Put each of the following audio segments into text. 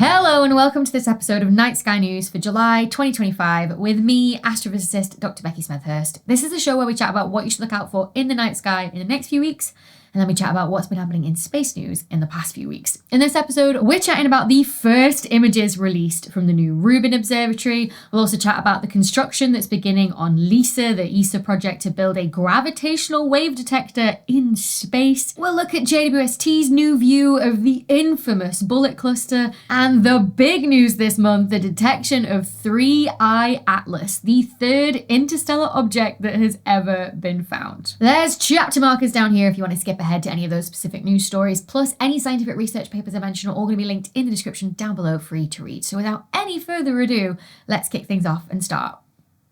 Hello and welcome to this episode of Night Sky News for July 2025 with me, astrophysicist Dr. Becky Smethurst. This is a show where we chat about what you should look out for in the night sky in the next few weeks, and then we chat about what's been happening in space news in the past few weeks. In this episode, we're chatting about the first images released from the new Rubin Observatory. We'll also chat about the construction that's beginning on LISA, the ESA project to build a gravitational wave detector in space. We'll look at JWST's new view of the infamous bullet cluster, and the big news this month, the detection of 3I Atlas, the third interstellar object that has ever been found. There's chapter markers down here if you want to skip ahead to any of those specific news stories, plus any scientific research papers I mention are all going to be linked in the description down below, free to read. So without any further ado, let's kick things off and start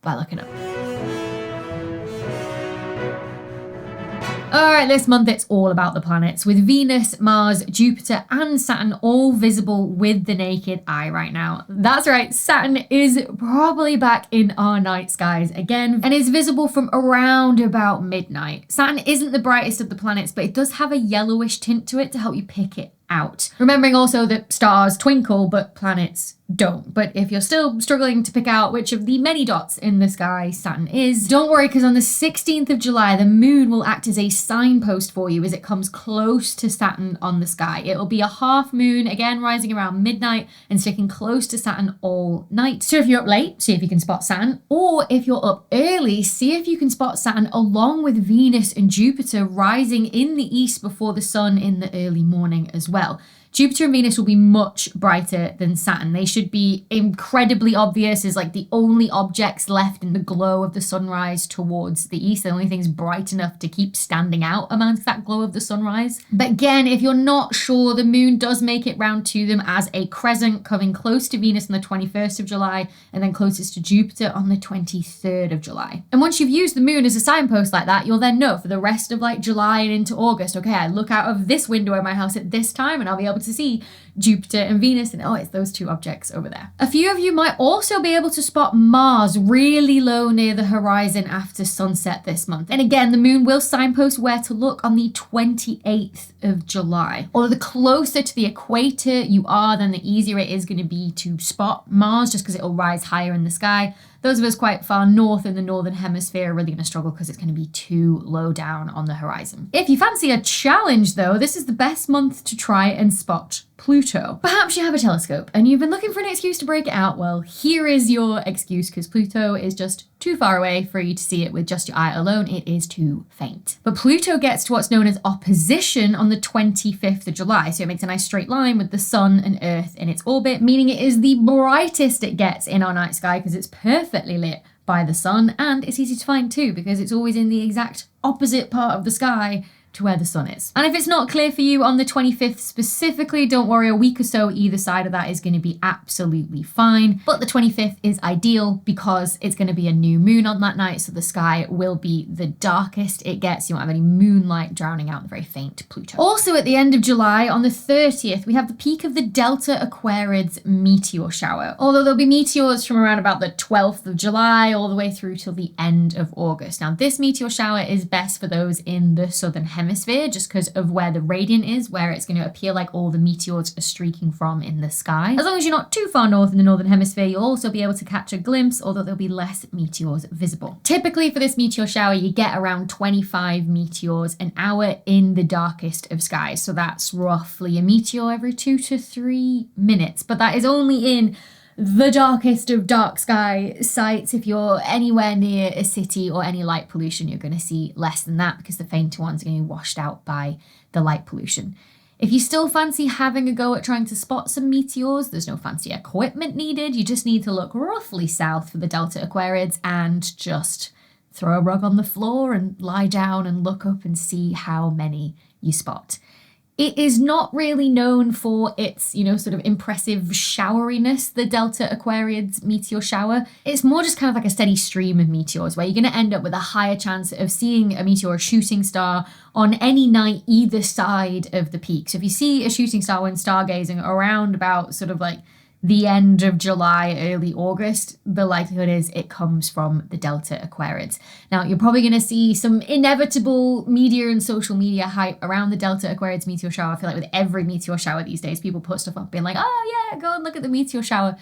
by looking up. Alright, this month it's all about the planets, with Venus, Mars, Jupiter and Saturn all visible with the naked eye right now. That's right, Saturn is probably back in our night skies again and is visible from around about midnight. Saturn isn't the brightest of the planets, but it does have a yellowish tint to it to help you pick it out. Remembering also that stars twinkle but planets don't. But if you're still struggling to pick out which of the many dots in the sky Saturn is, don't worry, because on the 16th of July, the moon will act as a signpost for you as it comes close to Saturn on the sky. It'll be a half moon, again rising around midnight and sticking close to Saturn all night. So if you're up late, see if you can spot Saturn, or if you're up early, see if you can spot Saturn along with Venus and Jupiter rising in the east before the sun in the early morning as well. Jupiter and Venus will be much brighter than Saturn. They should be incredibly obvious as like the only objects left in the glow of the sunrise towards the east. The only things bright enough to keep standing out amongst that glow of the sunrise. But again, if you're not sure, the moon does make it round to them as a crescent, coming close to Venus on the 21st of July and then closest to Jupiter on the 23rd of July. And once you've used the moon as a signpost like that, you'll then know for the rest of like July and into August, okay, I look out of this window in my house at this time and I'll be able to see Jupiter and Venus, and oh, it's those two objects over there. A few of you might also be able to spot Mars really low near the horizon after sunset this month. And again, the moon will signpost where to look on the 28th of July. Although the closer to the equator you are, then the easier it is going to be to spot Mars, just because it will rise higher in the sky. Those of us quite far north in the northern hemisphere are really going to struggle because it's going to be too low down on the horizon. If you fancy a challenge though, this is the best month to try and spot Pluto. Perhaps you have a telescope and you've been looking for an excuse to break it out. Well, here is your excuse, because Pluto is just too far away for you to see it with just your eye alone. It is too faint. But Pluto gets to what's known as opposition on the 25th of July. So it makes a nice straight line with the sun and Earth in its orbit, meaning it is the brightest it gets in our night sky because it's perfectly lit by the sun, and it's easy to find too because it's always in the exact opposite part of the sky to where the sun is. And if it's not clear for you on the 25th specifically, don't worry, a week or so either side of that is going to be absolutely fine. But the 25th is ideal because it's going to be a new moon on that night, so the sky will be the darkest it gets. You won't have any moonlight drowning out the very faint Pluto. Also at the end of July, on the 30th, we have the peak of the Delta Aquarids meteor shower. Although there'll be meteors from around about the 12th of July all the way through till the end of August. Now this meteor shower is best for those in the southern hemisphere just because of where the radiant is, where it's going to appear like all the meteors are streaking from in the sky. As long as you're not too far north in the northern hemisphere, you'll also be able to catch a glimpse, although there'll be less meteors visible. Typically for this meteor shower, you get around 25 meteors an hour in the darkest of skies. So that's roughly a meteor every 2 to 3 minutes, but that is only in the darkest of dark sky sites. If you're anywhere near a city or any light pollution, you're going to see less than that because the fainter ones are going to be washed out by the light pollution. If you still fancy having a go at trying to spot some meteors, there's no fancy equipment needed. You just need to look roughly south for the Delta Aquarids and just throw a rug on the floor and lie down and look up and see how many you spot. It is not really known for its, sort of impressive showeriness, the Delta Aquarids meteor shower. It's more just kind of like a steady stream of meteors where you're going to end up with a higher chance of seeing a meteor or shooting star on any night either side of the peak. So if you see a shooting star when stargazing around about sort of like the end of July, early August, the likelihood is it comes from the Delta Aquarids. Now, you're probably going to see some inevitable media and social media hype around the Delta Aquarids meteor shower. I feel like with every meteor shower these days, people put stuff up being like, oh yeah, go and look at the meteor shower.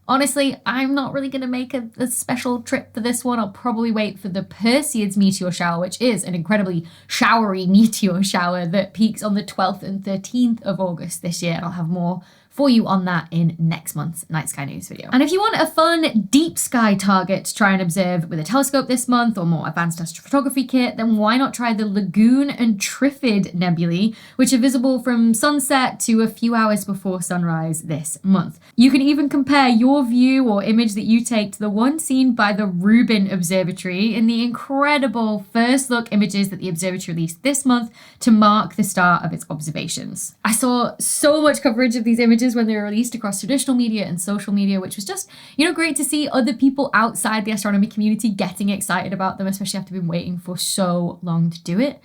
Honestly, I'm not really going to make a special trip for this one. I'll probably wait for the Perseids meteor shower, which is an incredibly showery meteor shower that peaks on the 12th and 13th of August this year. And I'll have more for you on that in next month's Night Sky News video. And if you want a fun deep sky target to try and observe with a telescope this month or more advanced astrophotography kit, then why not try the Lagoon and Triphid nebulae, which are visible from sunset to a few hours before sunrise this month. You can even compare your view or image that you take to the one seen by the Rubin Observatory in the incredible first look images that the observatory released this month to mark the start of its observations. I saw so much coverage of these images when they were released across traditional media and social media, which was just, great to see other people outside the astronomy community getting excited about them, especially after being waiting for so long to do it.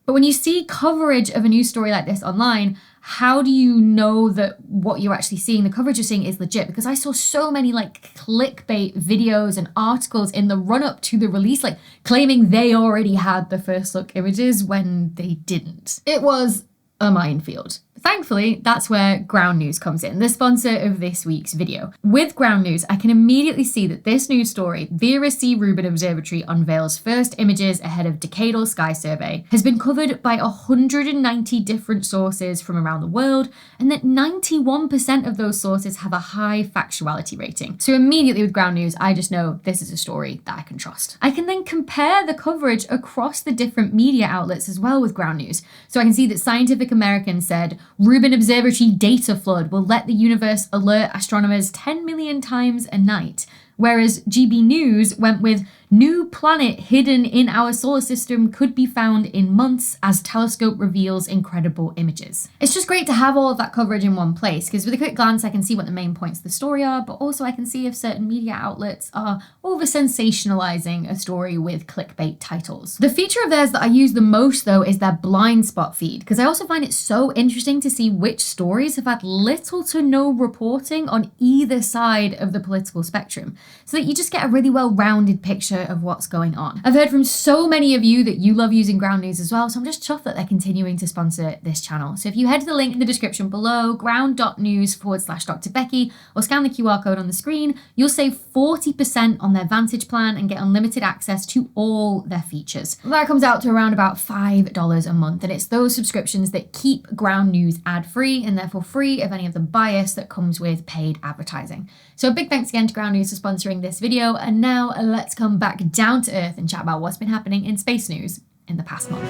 But when you see coverage of a news story like this online, how do you know that what you're actually seeing, the coverage you're seeing, is legit? Because I saw so many clickbait videos and articles in the run up to the release, claiming they already had the first look images when they didn't. It was a minefield. Thankfully, that's where Ground News comes in, the sponsor of this week's video. With Ground News, I can immediately see that this news story, Vera Rubin Observatory unveils first images ahead of decadal sky survey, has been covered by 190 different sources from around the world, and that 91% of those sources have a high factuality rating. So immediately with Ground News, I just know this is a story that I can trust. I can then compare the coverage across the different media outlets as well with Ground News. So I can see that Scientific American said, Rubin Observatory data flood will let the universe alert astronomers 10 million times a night. Whereas GB News went with new planet hidden in our solar system could be found in months as telescope reveals incredible images. It's just great to have all of that coverage in one place, because with a quick glance I can see what the main points of the story are, but also I can see if certain media outlets are over-sensationalizing a story with clickbait titles. The feature of theirs that I use the most though is their blind spot feed, because I also find it so interesting to see which stories have had little to no reporting on either side of the political spectrum, so that you just get a really well-rounded picture of what's going on. I've heard from so many of you that you love using Ground News as well, so I'm just chuffed that they're continuing to sponsor this channel. So if you head to the link in the description below, ground.news/Dr. Becky, or scan the QR code on the screen, you'll save 40% on their Vantage plan and get unlimited access to all their features. That comes out to around about $5 a month, and it's those subscriptions that keep Ground News ad-free and therefore free of any of the bias that comes with paid advertising. So a big thanks again to Ground News for sponsoring this video, and now let's come back down to earth and chat about what's been happening in space news in the past month.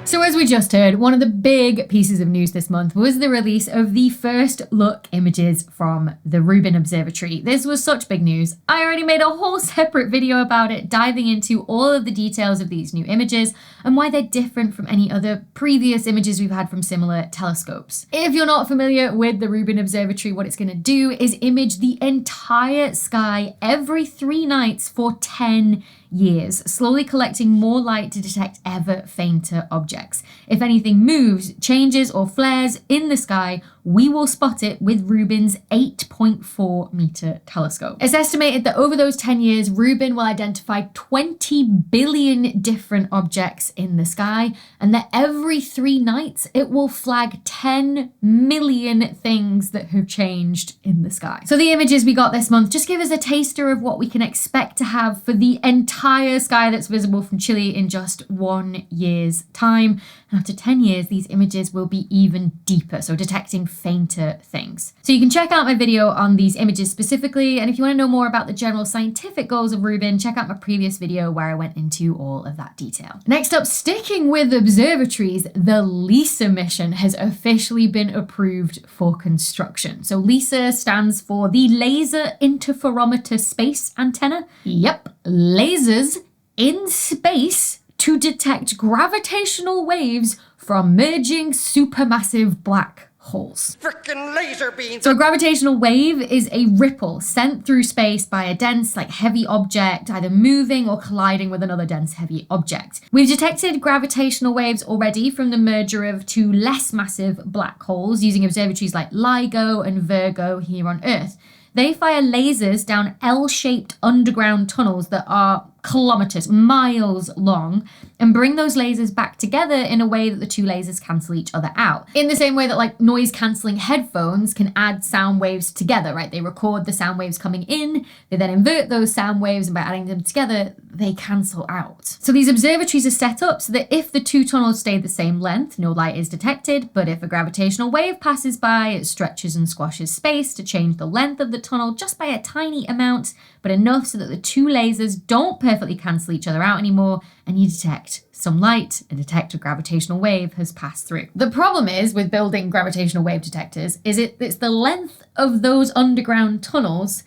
So as we just heard, one of the big pieces of news this month was the release of the first look images from the Rubin Observatory. This was such big news. I already made a whole separate video about it, diving into all of the details of these new images and why they're different from any other previous images we've had from similar telescopes. If you're not familiar with the Rubin Observatory, what it's going to do is image the entire sky every 3 nights for 10 years, slowly collecting more light to detect ever fainter objects. If anything moves, changes, or flares in the sky, we will spot it with Rubin's 8.4 meter telescope. It's estimated that over those 10 years, Rubin will identify 20 billion different objects in the sky, and that every 3 nights, it will flag 10 million things that have changed in the sky. So the images we got this month just give us a taster of what we can expect to have for the entire sky that's visible from Chile in just 1 year's time. And after 10 years, these images will be even deeper, so detecting fainter things. So you can check out my video on these images specifically, and if you want to know more about the general scientific goals of Rubin, check out my previous video where I went into all of that detail. Next up, sticking with observatories, the LISA mission has officially been approved for construction. So LISA stands for the Laser Interferometer Space Antenna. Yep, lasers in space to detect gravitational waves from merging supermassive black holes. Frickin' laser beams! So a gravitational wave is a ripple sent through space by a dense, heavy object, either moving or colliding with another dense, heavy object. We've detected gravitational waves already from the merger of two less massive black holes using observatories like LIGO and Virgo here on Earth. They fire lasers down L-shaped underground tunnels that are kilometers, miles long, and bring those lasers back together in a way that the two lasers cancel each other out. In the same way that noise cancelling headphones can add sound waves together, right? They record the sound waves coming in, they then invert those sound waves, and by adding them together, they cancel out. So these observatories are set up so that if the two tunnels stay the same length, no light is detected, but if a gravitational wave passes by, it stretches and squashes space to change the length of the tunnel just by a tiny amount, but enough so that the two lasers don't perfectly cancel each other out anymore, and you detect some light and detect a gravitational wave has passed through. The problem is with building gravitational wave detectors is it's the length of those underground tunnels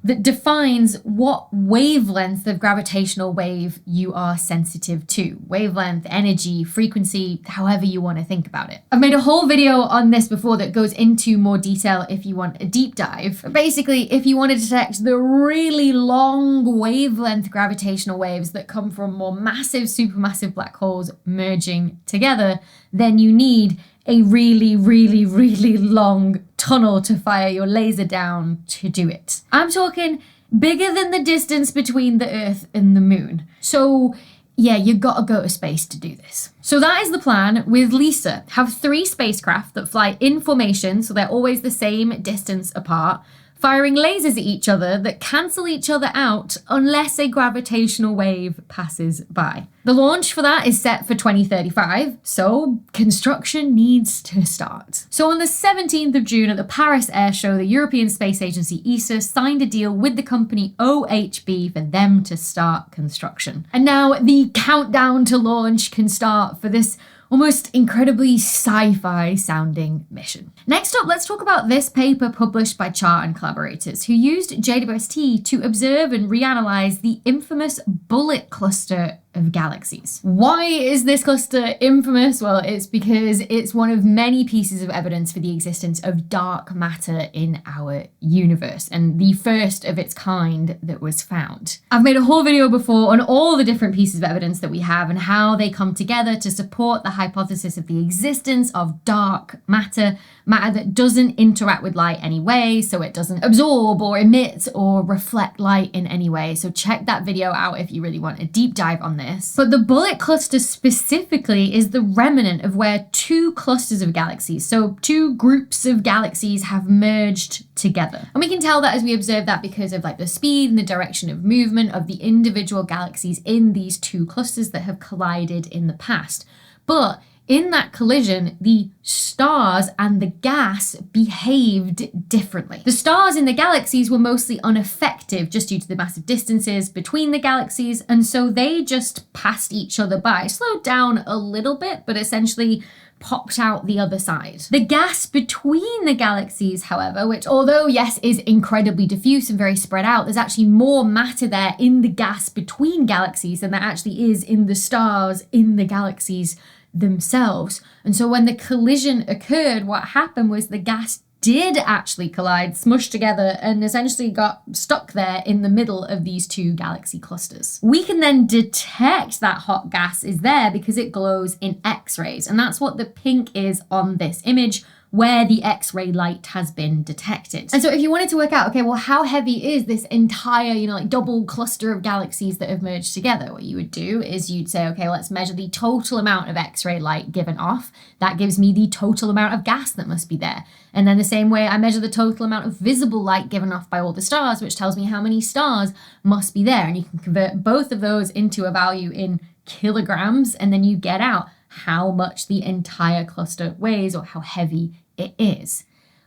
that defines what wavelength of gravitational wave you are sensitive to. Wavelength, energy, frequency, however you want to think about it. I've made a whole video on this before that goes into more detail if you want a deep dive. But basically, if you want to detect the really long wavelength gravitational waves that come from more massive, supermassive black holes merging together, then you need a really, really, really long tunnel to fire your laser down to do it. I'm talking bigger than the distance between the Earth and the Moon. So yeah, you gotta go to space to do this. So that is the plan with LISA. Have 3 spacecraft that fly in formation, so they're always the same distance apart, firing lasers at each other that cancel each other out unless a gravitational wave passes by. The launch for that is set for 2035, so construction needs to start. So on the 17th of June at the Paris Air Show, the European Space Agency ESA signed a deal with the company OHB for them to start construction. And now the countdown to launch can start for this almost incredibly sci-fi sounding mission. Next up, let's talk about this paper published by Chart and collaborators who used JWST to observe and reanalyze the infamous bullet cluster of galaxies. Why is this cluster infamous? Well, it's because it's one of many pieces of evidence for the existence of dark matter in our universe, and the first of its kind that was found. I've made a whole video before on all the different pieces of evidence that we have and how they come together to support the hypothesis of the existence of dark matter that doesn't interact with light anyway, so it doesn't absorb or emit or reflect light in any way. So check that video out if you really want a deep dive on this. But the bullet cluster specifically is the remnant of where 2 clusters of galaxies, so 2 groups of galaxies, have merged together. And we can tell that as we observe that because of the speed and the direction of movement of the individual galaxies in these 2 clusters that have collided in the past. But in that collision, the stars and the gas behaved differently. The stars in the galaxies were mostly ineffective just due to the massive distances between the galaxies, and so they just passed each other by, slowed down a little bit, but essentially popped out the other side. The gas between the galaxies, however, which although yes is incredibly diffuse and very spread out, there's actually more matter there in the gas between galaxies than there actually is in the stars in the galaxies themselves. And so when the collision occurred, what happened was the gas did actually collide, smushed together, and essentially got stuck there in the middle of these 2 galaxy clusters. We can then detect that hot gas is there because it glows in X-rays, and that's what the pink is on this image, where the X-ray light has been detected. And so if you wanted to work out, okay, well, how heavy is this entire, double cluster of galaxies that have merged together? What you would do is you'd say, okay, let's measure the total amount of X-ray light given off. That gives me the total amount of gas that must be there. And then the same way I measure the total amount of visible light given off by all the stars, which tells me how many stars must be there. And you can convert both of those into a value in kilograms, and then you get out how much the entire cluster weighs or how heavy it is.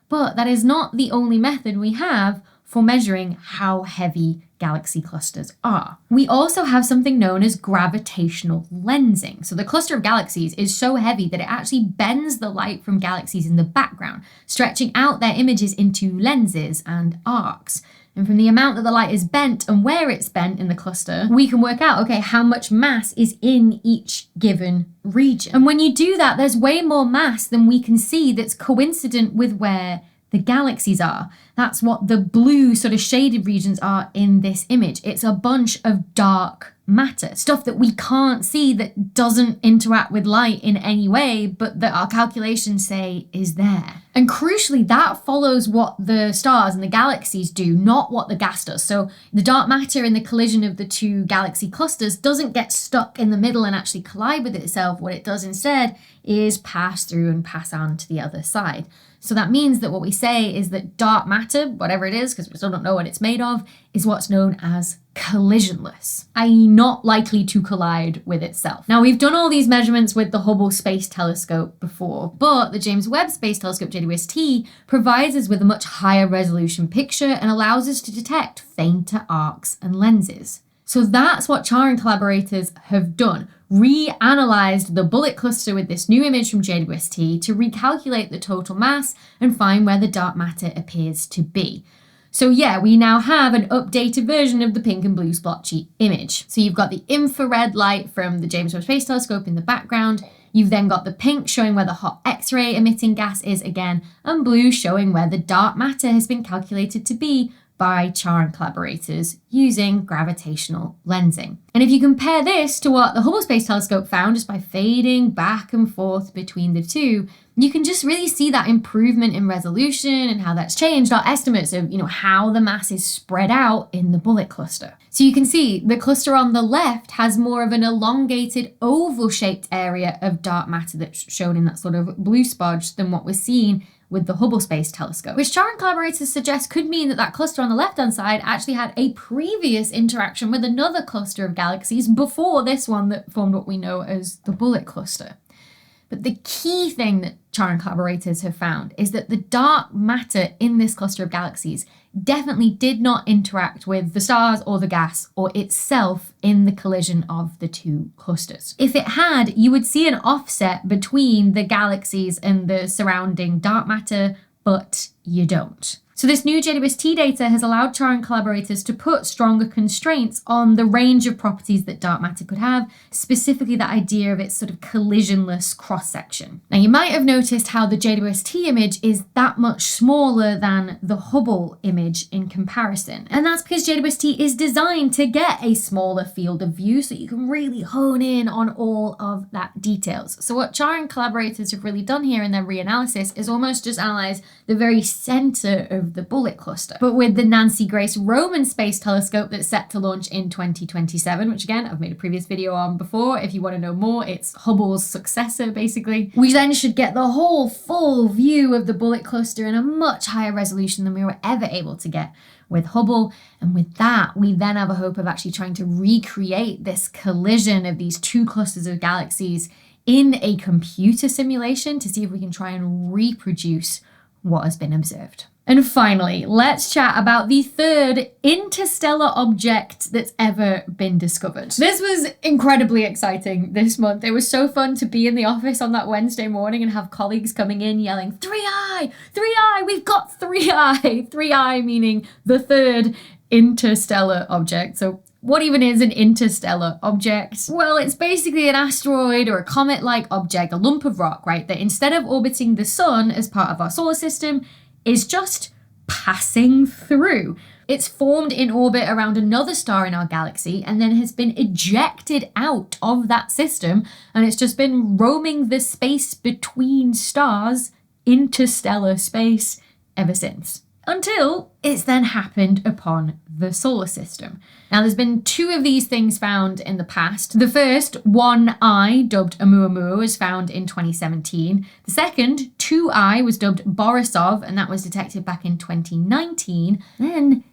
But that is not the only method we have for measuring how heavy galaxy clusters are. We also have something known as gravitational lensing. So the cluster of galaxies is so heavy that it actually bends the light from galaxies in the background, stretching out their images into lenses and arcs. And from the amount that the light is bent and where it's bent in the cluster, we can work out, okay, how much mass is in each given region. And when you do that, there's way more mass than we can see that's coincident with where the galaxies are. That's what the blue sort of shaded regions are in this image. It's a bunch of dark matter, stuff that we can't see, that doesn't interact with light in any way, but that our calculations say is there. And crucially, that follows what the stars and the galaxies do, not what the gas does. So the dark matter in the collision of the two galaxy clusters doesn't get stuck in the middle and actually collide with itself. What it does instead is pass through and pass on to the other side. So that means that what we say is that dark matter, whatever it is, because we still don't know what it's made of, is what's known as collisionless, i.e. not likely to collide with itself. Now, we've done all these measurements with the Hubble Space Telescope before, but the James Webb Space Telescope, JWST, provides us with a much higher resolution picture and allows us to detect fainter arcs and lenses. So that's what Char and collaborators have done. Reanalyzed the bullet cluster with this new image from JWST to recalculate the total mass and find where the dark matter appears to be. So yeah, we now have an updated version of the pink and blue splotchy image. So you've got the infrared light from the James Webb Space Telescope in the background. You've then got the pink showing where the hot X-ray emitting gas is again, and blue showing where the dark matter has been calculated to be by Char and collaborators using gravitational lensing. And if you compare this to what the Hubble Space Telescope found just by fading back and forth between the two, you can just really see that improvement in resolution and how that's changed our estimates of, how the mass is spread out in the bullet cluster. So you can see the cluster on the left has more of an elongated oval-shaped area of dark matter that's shown in that sort of blue spodge than what was seen with the Hubble Space Telescope, which Char and collaborators suggest could mean that cluster on the left-hand side actually had a previous interaction with another cluster of galaxies before this one that formed what we know as the bullet cluster. But the key thing that Char and collaborators have found is that the dark matter in this cluster of galaxies definitely did not interact with the stars or the gas or itself in the collision of the two clusters. If it had, you would see an offset between the galaxies and the surrounding dark matter, but you don't. So this new JWST data has allowed Char and collaborators to put stronger constraints on the range of properties that dark matter could have, specifically the idea of its sort of collisionless cross-section. Now, you might have noticed how the JWST image is that much smaller than the Hubble image in comparison. And that's because JWST is designed to get a smaller field of view so you can really hone in on all of that details. So what Char and collaborators have really done here in their reanalysis is almost just analyze the very center of the bullet cluster. But with the Nancy Grace Roman Space Telescope that's set to launch in 2027, which again, I've made a previous video on before. If you want to know more, it's Hubble's successor, basically. We then should get the whole full view of the bullet cluster in a much higher resolution than we were ever able to get with Hubble. And with that, we then have a hope of actually trying to recreate this collision of these two clusters of galaxies in a computer simulation to see if we can try and reproduce what has been observed. And finally, let's chat about the third interstellar object that's ever been discovered. This was incredibly exciting this month. It was so fun to be in the office on that Wednesday morning and have colleagues coming in yelling, 3i, 3i, we've got 3i. 3i meaning the third interstellar object. So what even is an interstellar object? Well, it's basically an asteroid or a comet-like object, a lump of rock, right, that instead of orbiting the sun as part of our solar system, is just passing through. It's formed in orbit around another star in our galaxy and then has been ejected out of that system, and it's just been roaming the space between stars, interstellar space, ever since. Until it's then happened upon the solar system. Now, there's been two of these things found in the past. The first, 1I, dubbed Oumuamua, was found in 2017. The second, 2I, was dubbed Borisov, and that was detected back in 2019. Then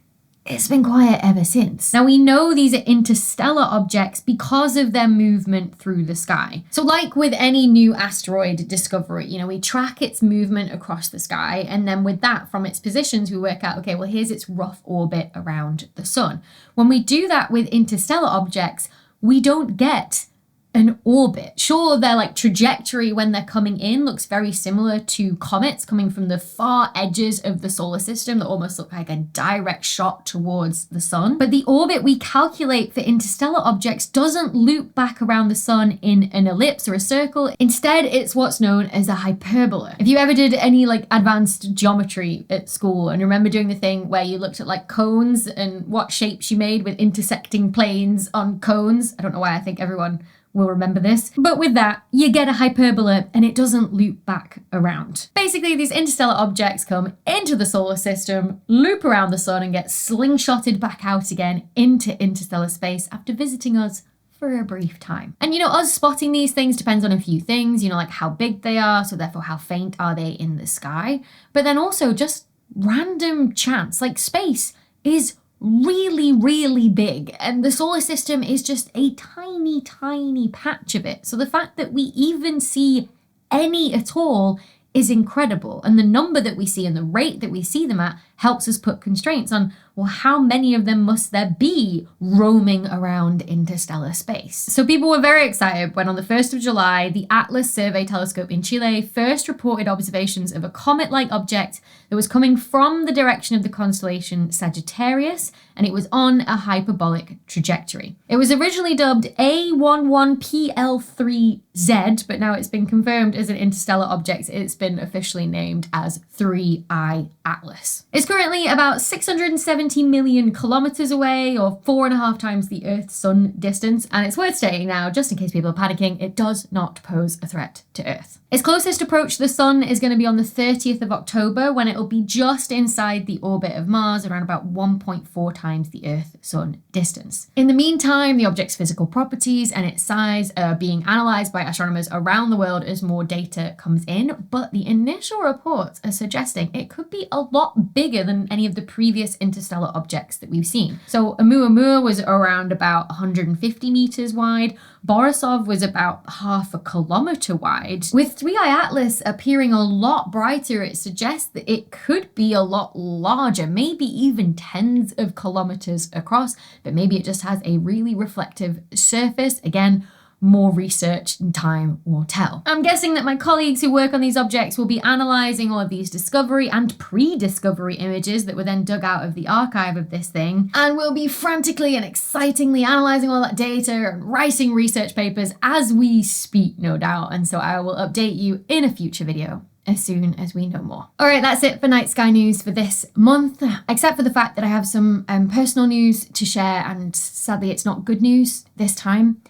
it's been quiet ever since. Now, we know these are interstellar objects because of their movement through the sky. So like with any new asteroid discovery, we track its movement across the sky, and then with that, from its positions, we work out, okay, well, here's its rough orbit around the sun. When we do that with interstellar objects, we don't get an orbit. Sure, their like trajectory when they're coming in looks very similar to comets coming from the far edges of the solar system that almost look like a direct shot towards the sun. But the orbit we calculate for interstellar objects doesn't loop back around the sun in an ellipse or a circle. Instead, it's what's known as a hyperbola. If you ever did any like advanced geometry at school and remember doing the thing where you looked at like cones and what shapes you made with intersecting planes on cones, I don't know why I think everyone will remember this. But with that, you get a hyperbola and it doesn't loop back around. Basically, these interstellar objects come into the solar system, loop around the sun and get slingshotted back out again into interstellar space after visiting us for a brief time. And us spotting these things depends on a few things, like how big they are, so therefore how faint are they in the sky, but then also just random chance. Like space is really, really big, and the solar system is just a tiny, tiny patch of it. So the fact that we even see any at all is incredible. And the number that we see and the rate that we see them at helps us put constraints on, well, how many of them must there be roaming around interstellar space? So people were very excited when on the 1st of July, the Atlas Survey Telescope in Chile first reported observations of a comet-like object that was coming from the direction of the constellation Sagittarius, and it was on a hyperbolic trajectory. It was originally dubbed A11PL3Z, but now it's been confirmed as an interstellar object. It's been officially named as 3I Atlas. It's currently about 670 million kilometers away, or 4.5 times the Earth-Sun distance, and it's worth stating now, just in case people are panicking, it does not pose a threat to Earth. Its closest approach to the sun is going to be on the 30th of October, when it will be just inside the orbit of Mars, around about 1.4 times the Earth-Sun distance. In the meantime, the object's physical properties and its size are being analysed by astronomers around the world as more data comes in, but the initial reports are suggesting it could be a lot bigger than any of the previous interstellar objects that we've seen. So Oumuamua was around about 150 meters wide, Borisov was about 0.5 kilometer wide. With 3I Atlas appearing a lot brighter, it suggests that it could be a lot larger, maybe even tens of kilometers across, but maybe it just has a really reflective surface. Again, more research and time will tell. I'm guessing that my colleagues who work on these objects will be analysing all of these discovery and pre-discovery images that were then dug out of the archive of this thing, and will be frantically and excitingly analysing all that data and writing research papers as we speak, no doubt, and so I will update you in a future video as soon as we know more. All right, that's it for Night Sky News for this month, except for the fact that I have some personal news to share, and sadly it's not good news this time.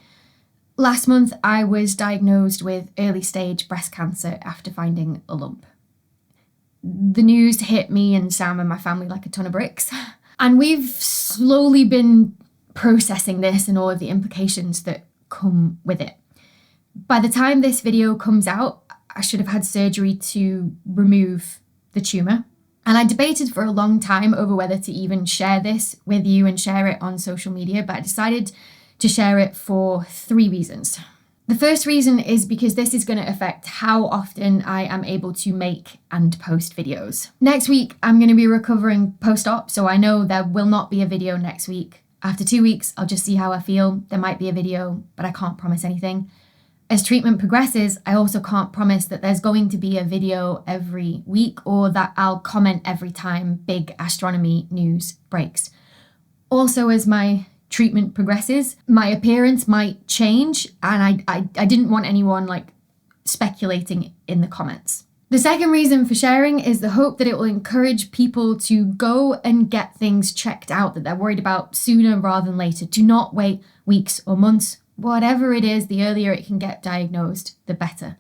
Last month, I was diagnosed with early stage breast cancer after finding a lump. The news hit me and Sam and my family like a ton of bricks. And we've slowly been processing this and all of the implications that come with it. By the time this video comes out, I should have had surgery to remove the tumour. And I debated for a long time over whether to even share this with you and share it on social media, but I decided to share it for 3 reasons. The first reason is because this is going to affect how often I am able to make and post videos. Next week, I'm going to be recovering post-op, so I know there will not be a video next week. After 2 weeks, I'll just see how I feel. There might be a video, but I can't promise anything. As treatment progresses, I also can't promise that there's going to be a video every week or that I'll comment every time big astronomy news breaks. Also, as my treatment progresses, my appearance might change, and I didn't want anyone speculating in the comments. The second reason for sharing is the hope that it will encourage people to go and get things checked out that they're worried about sooner rather than later. Do not wait weeks or months. Whatever it is, the earlier it can get diagnosed, the better.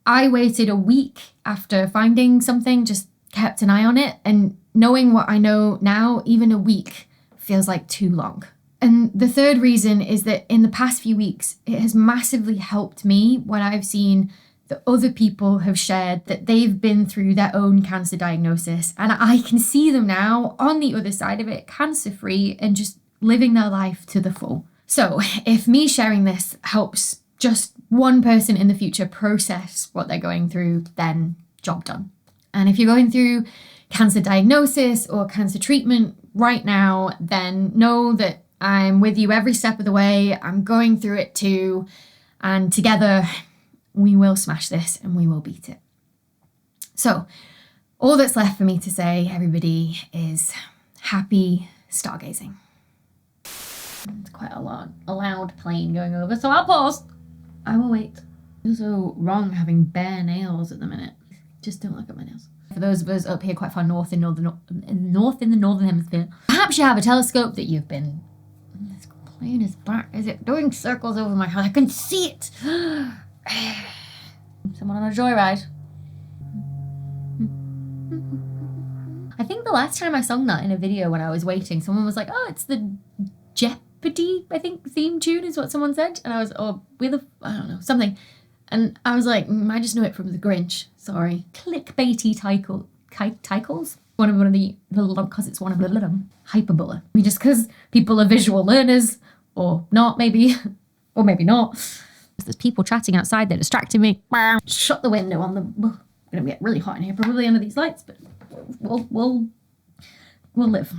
I waited a week after finding something, just kept an eye on it, and knowing what I know now, even a week feels like too long. And the third reason is that in the past few weeks, it has massively helped me when I've seen that other people have shared that they've been through their own cancer diagnosis, and I can see them now on the other side of it, cancer-free and just living their life to the full. So if me sharing this helps just one person in the future process what they're going through, then job done. And if you're going through cancer diagnosis or cancer treatment right now, then know that I'm with you every step of the way. I'm going through it too. And together, we will smash this and we will beat it. So, all that's left for me to say, everybody, is happy stargazing. It's quite a loud plane going over, so I'll pause. I will wait. I feel so wrong having bare nails at the minute. Just don't look at my nails. For those of us up here quite far north in the northern hemisphere, perhaps you have a telescope that you've been... This plane is back. Is it doing circles over my head? I can see it. Someone on a joyride. I think the last time I sung that in a video when I was waiting, someone was like, oh, it's the Jeopardy, I think, theme tune is what someone said. And I was, I don't know, something. And I was like, I just know it from The Grinch. Sorry. Clickbaity titles. One of the because it's one of the hyperbola. Just because people are visual learners, or not maybe, or maybe not. There's people chatting outside, they're distracting me. Shut the window on the... It's gonna get really hot in here, probably under these lights, but we'll live.